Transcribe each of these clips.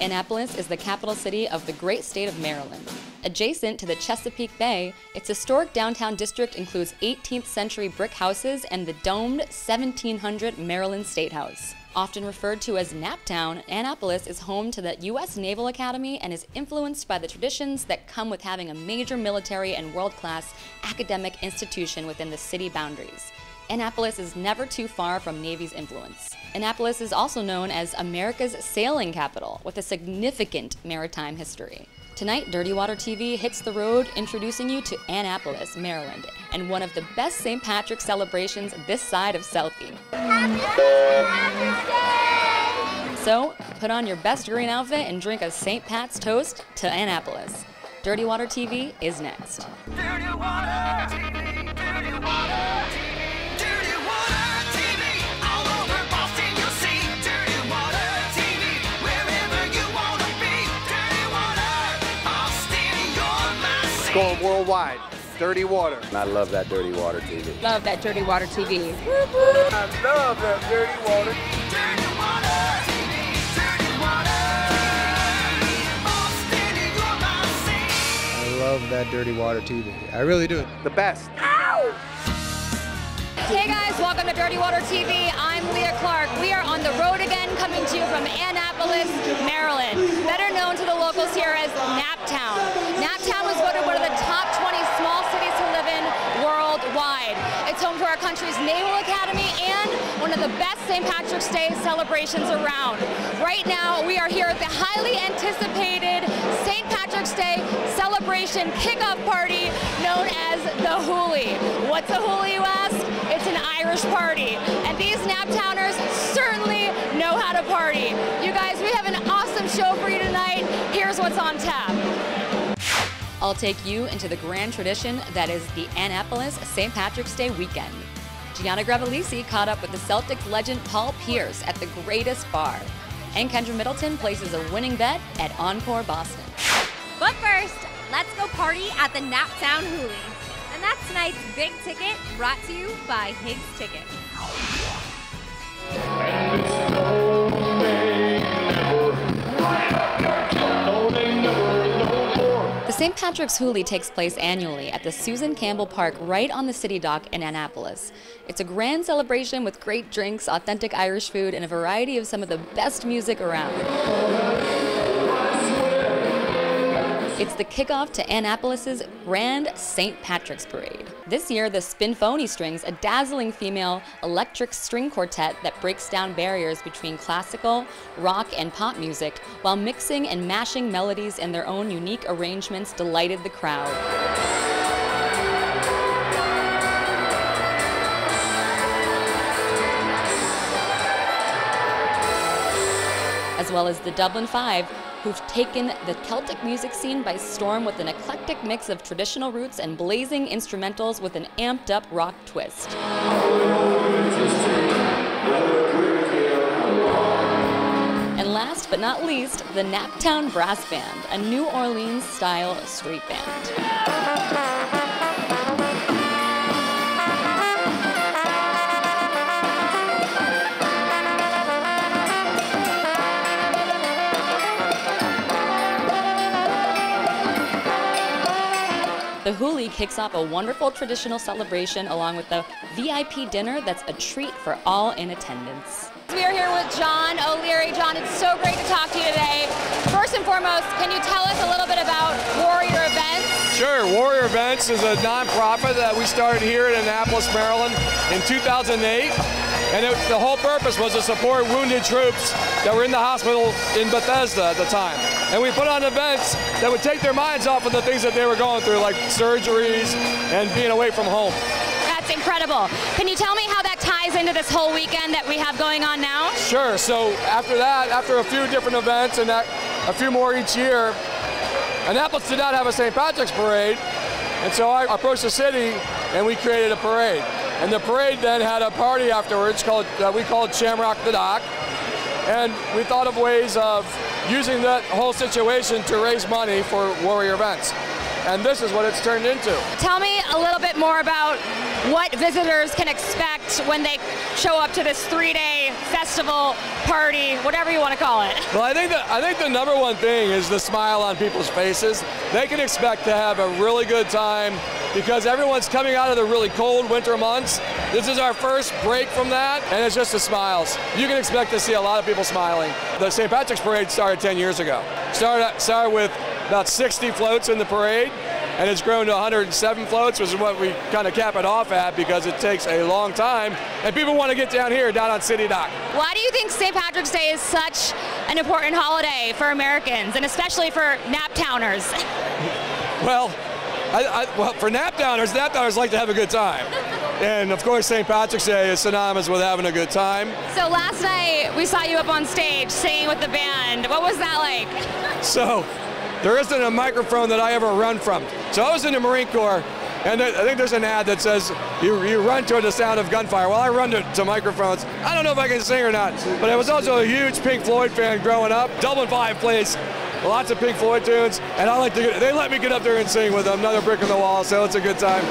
Annapolis is the capital city of the great state of Maryland. Adjacent to the Chesapeake Bay, its historic downtown district includes 18th century brick houses and the domed 1700 Maryland State House. Often referred to as Naptown, Annapolis is home to the U.S. Naval Academy and is influenced by the traditions that come with having a major military and world-class academic institution within the city boundaries. Annapolis is never too far from Navy's influence. Annapolis is also known as America's sailing capital, with a significant maritime history. Tonight, Dirty Water TV hits the road, introducing you to Annapolis, Maryland, and one of the best St. Patrick's celebrations this side of Slàinte. So, put on your best green outfit and drink a St. Pat's toast to Annapolis. Dirty Water TV is next. Dirty Water TV, Dirty Water TV, Dirty Water TV. All over Boston you'll see Dirty Water TV. Wherever you want to be, Dirty Water. Boston, you're my city. Going worldwide. Dirty Water. I love that Dirty Water TV. Love that Dirty Water TV. I love that Dirty Water. Dirty Water TV, Dirty Water. Boston, you're my city. I love that Dirty Water TV. I really do. The best. Hey guys, welcome to Dirty Water TV. I'm Leah Clarke. We are on the road again, coming to you from Annapolis, Maryland, better known to the locals here as Naptown. Naptown was voted one of the top 20 small cities to live in worldwide. It's home to our country's Naval Academy and one of the best St. Patrick's Day celebrations around. Right now, we are here at the highly anticipated St. Patrick's Day celebration kickoff party known as the Hooley. What's a Hooley, you ask? It's an Irish party, and these Naptowners certainly know how to party. You guys, we have an awesome show for you tonight. Here's what's on tap. I'll take you into the grand tradition that is the Annapolis St. Patrick's Day weekend. Gianna Gravalese caught up with the Celtics legend Paul Pierce at the greatest bar. And Kendra Middleton places a winning bet at Encore Boston. But first, let's go party at the Naptown Hooley. And that's tonight's Big Ticket, brought to you by Higgs Ticket. The St. Patrick's Hooley takes place annually at the Susan Campbell Park right on the city dock in Annapolis. It's a grand celebration with great drinks, authentic Irish food, and a variety of some of the best music around. It's the kickoff to Annapolis's Grand St. Patrick's Parade. This year, the Spinfoni Strings, a dazzling female electric string quartet that breaks down barriers between classical, rock, and pop music while mixing and mashing melodies in their own unique arrangements, delighted the crowd. As well as the Dublin Five, who've taken the Celtic music scene by storm with an eclectic mix of traditional roots and blazing instrumentals with an amped-up rock twist. And last but not least, the Naptown Brass Band, a New Orleans-style street band. The Hooley kicks off a wonderful traditional celebration along with the VIP dinner that's a treat for all in attendance. We are here with John O'Leary. John, it's so great to talk to you today. First and foremost, can you tell us a little bit about Warrior Events? Sure. Warrior Events is a nonprofit that we started here in Annapolis, Maryland in 2008. And the whole purpose was to support wounded troops that were in the hospital in Bethesda at the time. And we put on events that would take their minds off of the things that they were going through, like surgeries and being away from home. That's incredible. Can you tell me how that ties into this whole weekend that we have going on now? Sure. So after that, after a few different events and a few more each year, Annapolis did not have a St. Patrick's parade. And so I approached the city and we created a parade. And the parade then had a party afterwards we called Shamrock The Dock. And we thought of ways of using that whole situation to raise money for Warrior Events. And this is what it's turned into. Tell me a little bit more about what visitors can expect when they show up to this 3-day festival, party, whatever you want to call it? Well, I think the number one thing is the smile on people's faces. They can expect to have a really good time because everyone's coming out of the really cold winter months. This is our first break from that, and it's just the smiles. You can expect to see a lot of people smiling. The St. Patrick's Parade started 10 years ago. Started with about 60 floats in the parade, and it's grown to 107 floats, which is what we kind of cap it off at because it takes a long time, and people want to get down here, down on City Dock. Why do you think St. Patrick's Day is such an important holiday for Americans, and especially for Naptowners? Well, well, for Naptowners like to have a good time. And of course, St. Patrick's Day is synonymous with having a good time. So last night, we saw you up on stage singing with the band. What was that like? So, there isn't a microphone that I ever run from. So I was in the Marine Corps, and I think there's an ad that says you run to the sound of gunfire. Well, I run to microphones. I don't know if I can sing or not, but I was also a huge Pink Floyd fan growing up. Dublin 5 plays lots of Pink Floyd tunes, and they let me get up there and sing with them. Another brick in the wall, so it's a good time.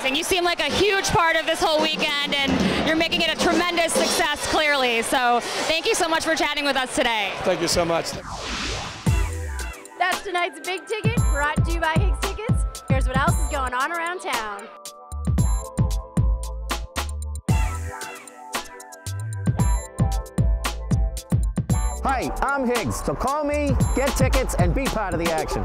You seem like a huge part of this whole weekend, and you're making it a tremendous success, clearly. So thank you so much for chatting with us today. Thank you so much. That's tonight's Big Ticket, brought to you by Higgs Tickets. Here's what else is going on around town. Hi, I'm Higgs, so call me, get tickets, and be part of the action.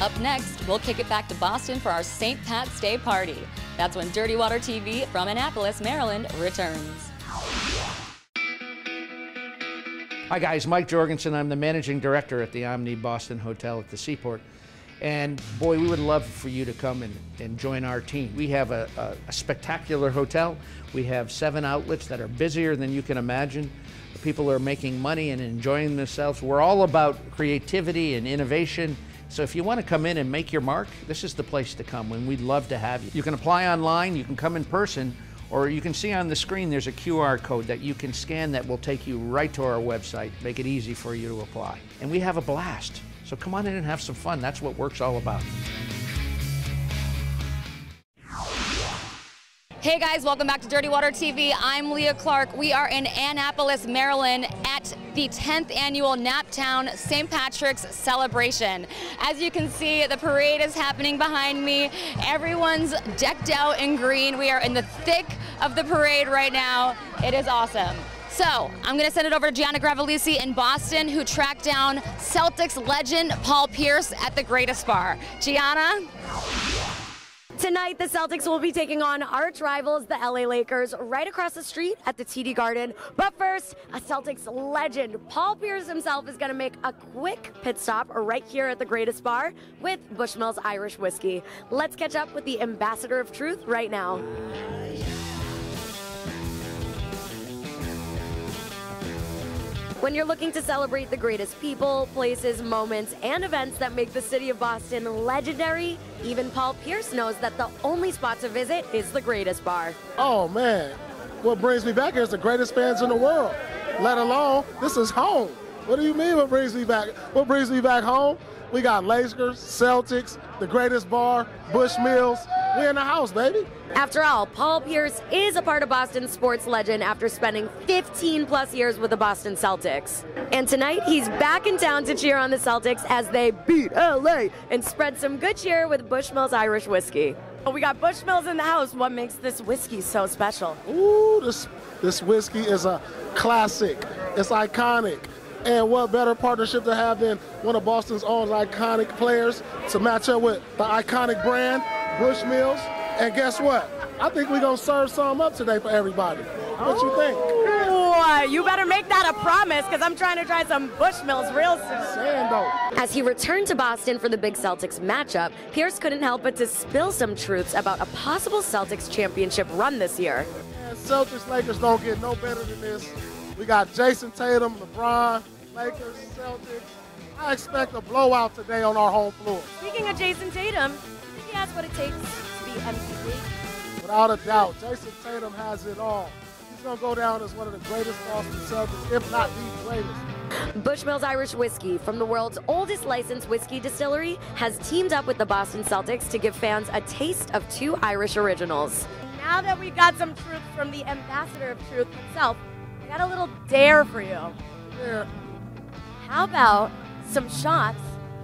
Up next, we'll kick it back to Boston for our St. Pat's Day party. That's when Dirty Water TV from Annapolis, Maryland returns. Hi guys, Mike Jorgensen. I'm the managing director at the Omni Boston Hotel at the Seaport. And boy, we would love for you to come and join our team. We have a spectacular hotel. We have 7 outlets that are busier than you can imagine. People are making money and enjoying themselves. We're all about creativity and innovation. So if you want to come in and make your mark, this is the place to come, and we'd love to have you. You can apply online, you can come in person, or you can see on the screen there's a QR code that you can scan that will take you right to our website, make it easy for you to apply. And we have a blast. So come on in and have some fun. That's what work's all about. Hey guys, welcome back to Dirty Water TV. I'm Leah Clarke. We are in Annapolis, Maryland at the 10th annual Naptown St. Patrick's celebration. As you can see, the parade is happening behind me. Everyone's decked out in green. We are in the thick of the parade right now. It is awesome. So, I'm going to send it over to Gianna Gravalese in Boston, who tracked down Celtics legend Paul Pierce at the Greatest Bar. Gianna? Tonight, the Celtics will be taking on arch rivals, the LA Lakers, right across the street at the TD Garden. But first, a Celtics legend, Paul Pierce himself, is going to make a quick pit stop right here at the Greatest Bar with Bushmills Irish Whiskey. Let's catch up with the ambassador of truth right now. When you're looking to celebrate the greatest people, places, moments, and events that make the city of Boston legendary, even Paul Pierce knows that the only spot to visit is the Greatest Bar. Oh man, what brings me back here is the greatest fans in the world, let alone this is home. What do you mean what brings me back? What brings me back home? We got Lakers, Celtics, the Greatest Bar, Bushmills. We in the house, baby. After all, Paul Pierce is a part of Boston's sports legend after spending 15 plus years with the Boston Celtics. And tonight, he's back in town to cheer on the Celtics as they beat LA and spread some good cheer with Bushmills Irish Whiskey. Oh, we got Bushmills in the house. What makes this whiskey so special? Ooh, this whiskey is a classic. It's iconic. And what better partnership to have than one of Boston's own iconic players to match up with the iconic brand, Bushmills. And guess what? I think we're going to serve some up today for everybody. What you think? Ooh, you better make that a promise, because I'm trying to try some Bushmills real soon. Saying though. As he returned to Boston for the big Celtics matchup, Pierce couldn't help but to spill some truths about a possible Celtics championship run this year. Man, Celtics, Lakers don't get no better than this. We got Jason Tatum, LeBron, Lakers, Celtics. I expect a blowout today on our home floor. Speaking of Jason Tatum, do you think he has what it takes to be MVP? Without a doubt, Jason Tatum has it all. He's going to go down as one of the greatest Boston Celtics, if not the greatest. Bushmills Irish Whiskey, from the world's oldest licensed whiskey distillery, has teamed up with the Boston Celtics to give fans a taste of 2 Irish originals. Now that we've got some truth from the ambassador of truth himself, I got a little dare for you. Yeah. How about some shots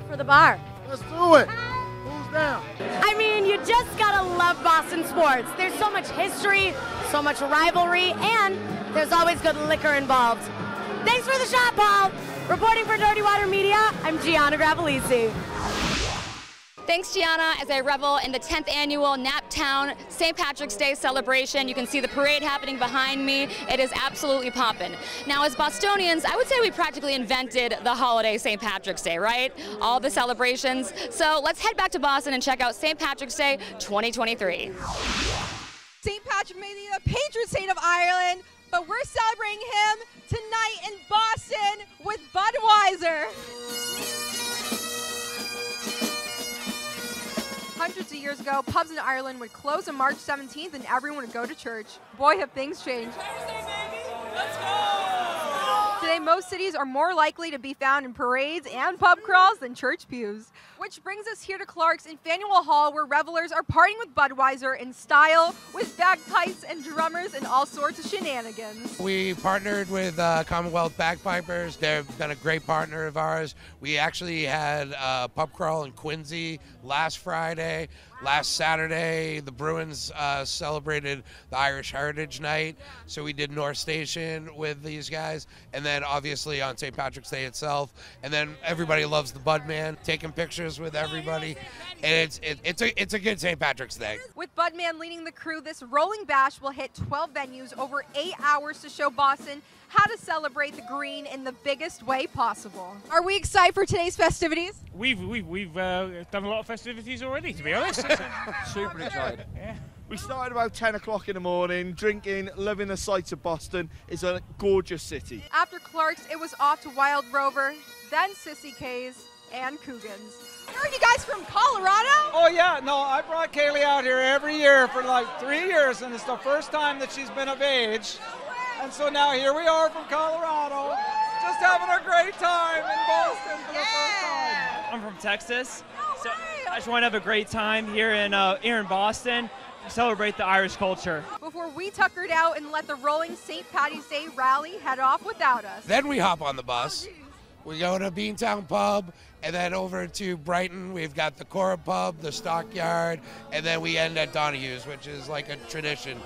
for the bar? Let's do it. Who's down? I mean, you just gotta love Boston sports. There's so much history, so much rivalry, and there's always good liquor involved. Thanks for the shot, Paul. Reporting for Dirty Water Media, I'm Gianna Gravalese. Thanks, Gianna, as I revel in the 10th annual Naptown St. Patrick's Day celebration. You can see the parade happening behind me. It is absolutely poppin'. Now, as Bostonians, I would say we practically invented the holiday St. Patrick's Day, right? All the celebrations. So let's head back to Boston and check out St. Patrick's Day 2023. St. Patrick may be the patron saint of Ireland, but we're celebrating him tonight in Boston with Budweiser. Hundreds of years ago, pubs in Ireland would close on March 17th and everyone would go to church. Boy, have things changed. Let's go! Today, most cities are more likely to be found in parades and pub crawls than church pews. Which brings us here to Clarke's in Faneuil Hall, where revelers are partying with Budweiser in style, with bagpipes and drummers and all sorts of shenanigans. We partnered with Commonwealth Bagpipers. They've been a great partner of ours. We actually had a pub crawl in Quincy last Friday. Last Saturday, the Bruins celebrated the Irish Heritage Night, so we did North Station with these guys, and then obviously on St. Patrick's Day itself, and then everybody loves the Budman, taking pictures with everybody, and it's a good St. Patrick's Day. With Budman leading the crew, this rolling bash will hit 12 venues over 8 hours to show Boston how to celebrate the green in the biggest way possible. Are we excited for today's festivities? We've done a lot of festivities already, to be honest. Super excited. Yeah. We started about 10 o'clock in the morning, drinking, loving the sights of Boston. It's a gorgeous city. After Clarke's, it was off to Wild Rover, then Sissy K's, and Coogan's. I heard you guys from Colorado? Oh yeah, no, I brought Kaylee out here every year for like 3 years, and it's the first time that she's been of age. And so now here we are from Colorado, just having a great time in Boston for the first time. I'm from Texas, so I just want to have a great time here in Boston to celebrate the Irish culture. Before we tuckered out and let the rolling St. Paddy's Day rally head off without us. Then we hop on the bus. We go to Beantown Pub, and then over to Brighton. We've got the Cora Pub, the Stockyard, and then we end at Donahue's, which is like a tradition.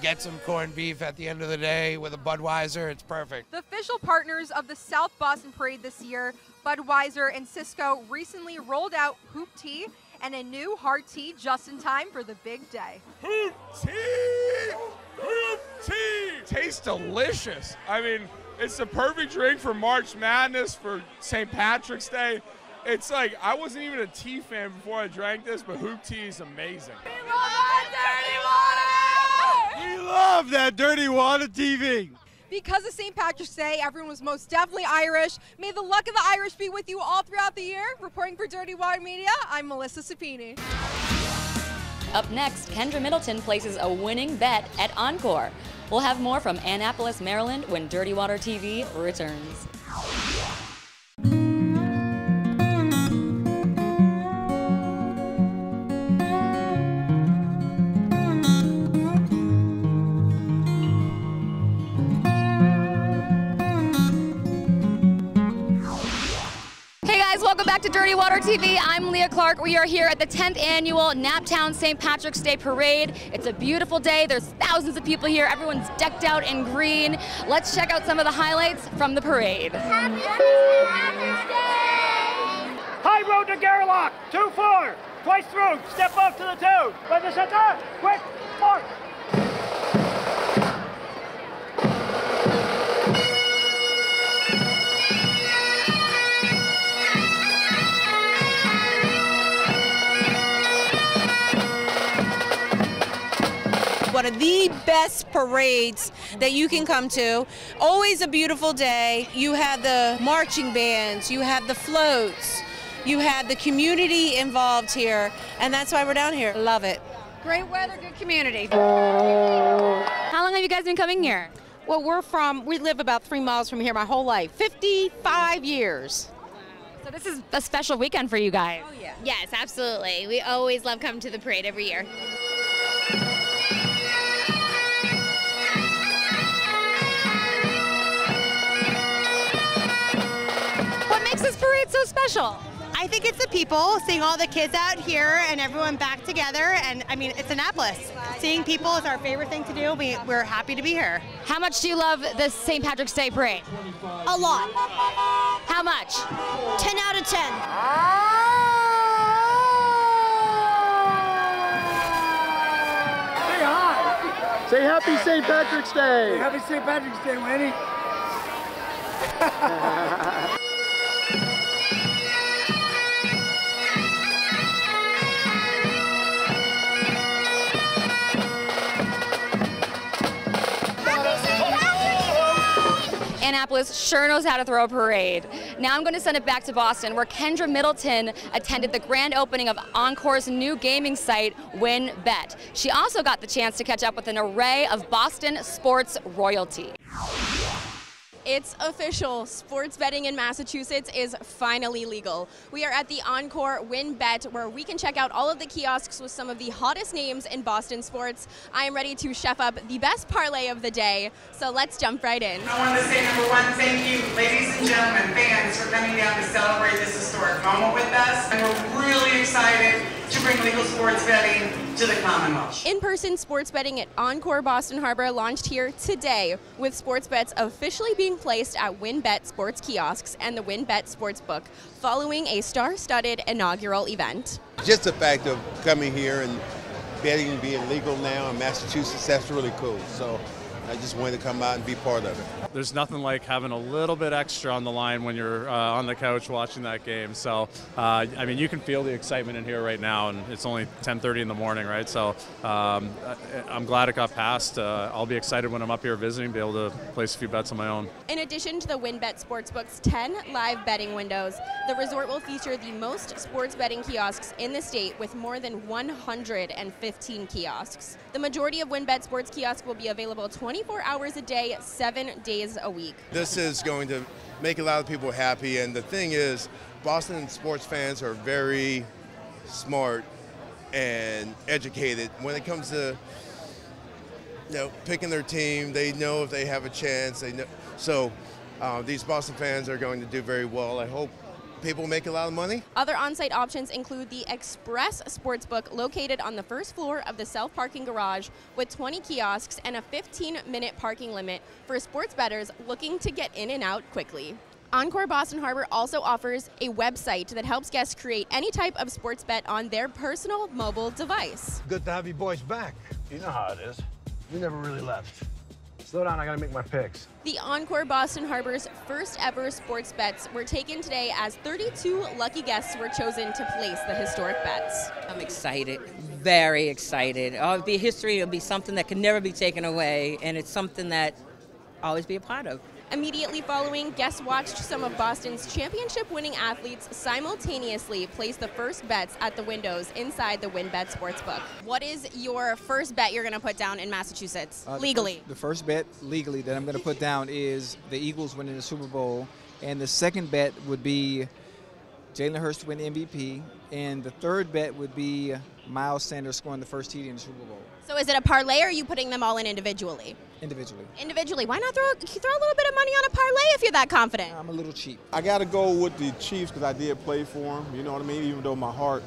Get some corned beef at the end of the day with a Budweiser. It's perfect. The official partners of the South Boston Parade this year, Budweiser and Cisco, recently rolled out Hoop Tea and a new hard tea just in time for the big day. Hoop Tea! Hoop Tea! Tastes delicious. I mean, it's the perfect drink for March Madness, for St. Patrick's Day. It's like, I wasn't even a tea fan before I drank this, but Hoop Tea is amazing. We love dirty water! We love that Dirty Water TV. Because of St. Patrick's Day, everyone was most definitely Irish. May the luck of the Irish be with you all throughout the year. Reporting for Dirty Water Media, I'm Melissa Sapini. Up next, Kendra Middleton places a winning bet at Encore. We'll have more from Annapolis, Maryland when Dirty Water TV returns. Welcome back to Dirty Water TV. I'm Leah Clarke. We are here at the 10th annual Naptown St. Patrick's Day Parade. It's a beautiful day. There's thousands of people here. Everyone's decked out in green. Let's check out some of the highlights from the parade. Happy St. Patrick's Day! High road to Garlock, 2-4, twice through, step up to the 2, by the center, quick, mark. One of the best parades that you can come to. Always a beautiful day. You have the marching bands, you have the floats, you have the community involved here, and that's why we're down here. Love it. Great weather, good community. How long have you guys been coming here? Well, we live about 3 miles from here my whole life, 55 years. So this is a special weekend for you guys. Oh, yeah. Yes, absolutely. We always love coming to the parade every year. What makes this parade so special? I think it's the people, seeing all the kids out here and everyone back together. And I mean, it's Annapolis. Seeing people is our favorite thing to do. We're happy to be here. How much do you love the St. Patrick's Day parade? A lot. How much? 10 out of 10. Say hi. Say happy St. Patrick's Day. Happy St. Patrick's Day, Winnie. Annapolis sure knows how to throw a parade. Now I'm going to send it back to Boston, where Kendra Middleton attended the grand opening of Encore's new gaming site, WinBet. She also got the chance to catch up with an array of Boston sports royalty. It's official. Sports betting in Massachusetts is finally legal. We are at the Encore WinBet, where we can check out all of the kiosks with some of the hottest names in Boston sports. I am ready to chef up the best parlay of the day, so let's jump right in. I wanted to say, number one, thank you, ladies and gentlemen, fans, for coming down to celebrate this historic moment with us. And we're really excited to bring legal sports betting to the Commonwealth. In-person sports betting at Encore Boston Harbor launched here today, with sports bets officially being placed at WinBet sports kiosks and the WinBet Sportsbook, following a star-studded inaugural event. Just the fact of coming here and betting being legal now in Massachusetts, that's really cool. So I just wanted to come out and be part of it. There's nothing like having a little bit extra on the line when you're on the couch watching that game. So, I mean, you can feel the excitement in here right now, and it's only 10:30 in the morning, right? So I'm glad it got passed. I'll be excited when I'm up here visiting, be able to place a few bets on my own. In addition to the WinBet Sportsbook's 10 live betting windows, the resort will feature the most sports betting kiosks in the state, with more than 115 kiosks. The majority of WinBet sports kiosks will be available 24 hours a day, 7 days a week. This is going to make a lot of people happy, and the thing is, Boston sports fans are very smart and educated. When it comes to picking their team, they know if they have a chance. They know. So these Boston fans are going to do very well. I hope people make a lot of money. Other on-site options include the Express Sportsbook, located on the first floor of the self-parking garage, with 20 kiosks and a 15-minute parking limit for sports bettors looking to get in and out quickly. Encore Boston Harbor also offers a website that helps guests create any type of sports bet on their personal mobile device. Good to have you boys back. You know how it is. We never really left. Slow down, I gotta make my picks. The Encore Boston Harbor's first ever sports bets were taken today, as 32 lucky guests were chosen to place the historic bets. I'm excited, very excited. It'll be history, it'll be something that can never be taken away, and it's something that I'll always be a part of. Immediately following, guests watched some of Boston's championship-winning athletes simultaneously place the first bets at the windows inside the WinBet Sportsbook. What is your first bet you're going to put down in Massachusetts, legally? The first bet legally that I'm going to put down is the Eagles winning the Super Bowl, and the second bet would be Jalen Hurts to win the MVP, and the third bet would be Miles Sanders scoring the first TD in the Super Bowl. So is it a parlay, or are you putting them all in individually? Individually. Individually. Why not throw a little bit of money on a parlay if you're that confident? I'm a little cheap. I got to go with the Chiefs because I did play for them, you know what I mean? Even though my heart,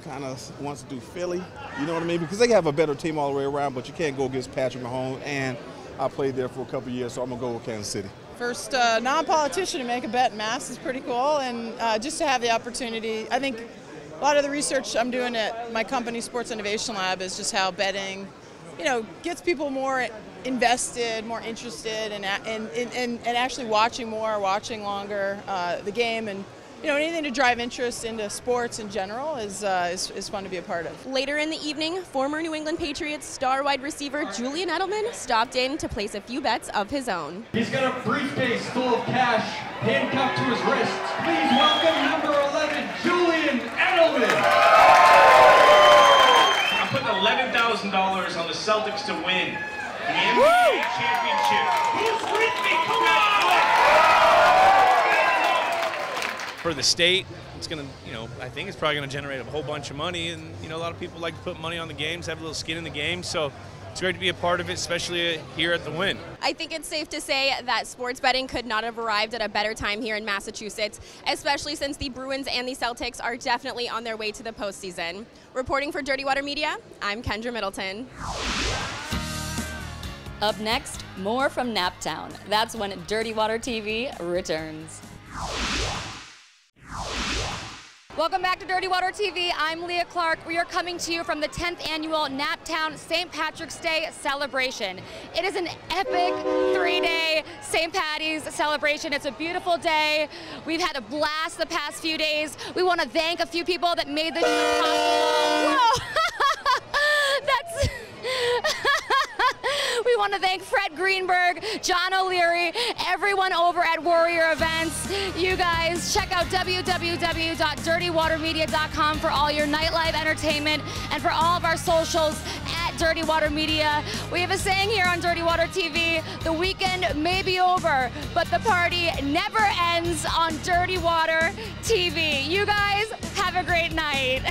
kind of wants to do Philly, you know what I mean? Because they have a better team all the way around, but you can't go against Patrick Mahomes, and I played there for a couple of years, so I'm going to go with Kansas City. First non-politician to make a bet in Mass is pretty cool, and just to have the opportunity, I think a lot of the research I'm doing at my company, Sports Innovation Lab, is just how betting, gets people more invested, more interested, and actually watching more, watching longer the game, and anything to drive interest into sports in general is fun to be a part of. Later in the evening, former New England Patriots star wide receiver Julian Edelman stopped in to place a few bets of his own. He's got a briefcase full of cash handcuffed to his wrists. Please welcome number 11, Julian Edelman. I'm putting the NBA championship. Who's with me? Come on! For the state, it's going to, I think it's probably going to generate a whole bunch of money. And, a lot of people like to put money on the games, have a little skin in the game. So it's great to be a part of it, especially here at the Wynn. I think it's safe to say that sports betting could not have arrived at a better time here in Massachusetts, especially since the Bruins and the Celtics are definitely on their way to the postseason. Reporting for Dirty Water Media, I'm Kendra Middleton. Up next, more from Naptown. That's when Dirty Water TV returns. Welcome back to Dirty Water TV. I'm Leah Clarke. We are coming to you from the 10th annual Naptown St. Patrick's Day celebration. It is an epic 3-day St. Paddy's celebration. It's a beautiful day. We've had a blast the past few days. We want to thank a few people that made this show possible. Whoa! That's... We want to thank Fred Greenberg, John O'Leary, everyone over at Warrior Events. You guys, check out www.dirtywatermedia.com for all your nightlife entertainment and for all of our socials at Dirty Water Media. We have a saying here on Dirty Water TV, the weekend may be over, but the party never ends on Dirty Water TV. You guys, have a great night.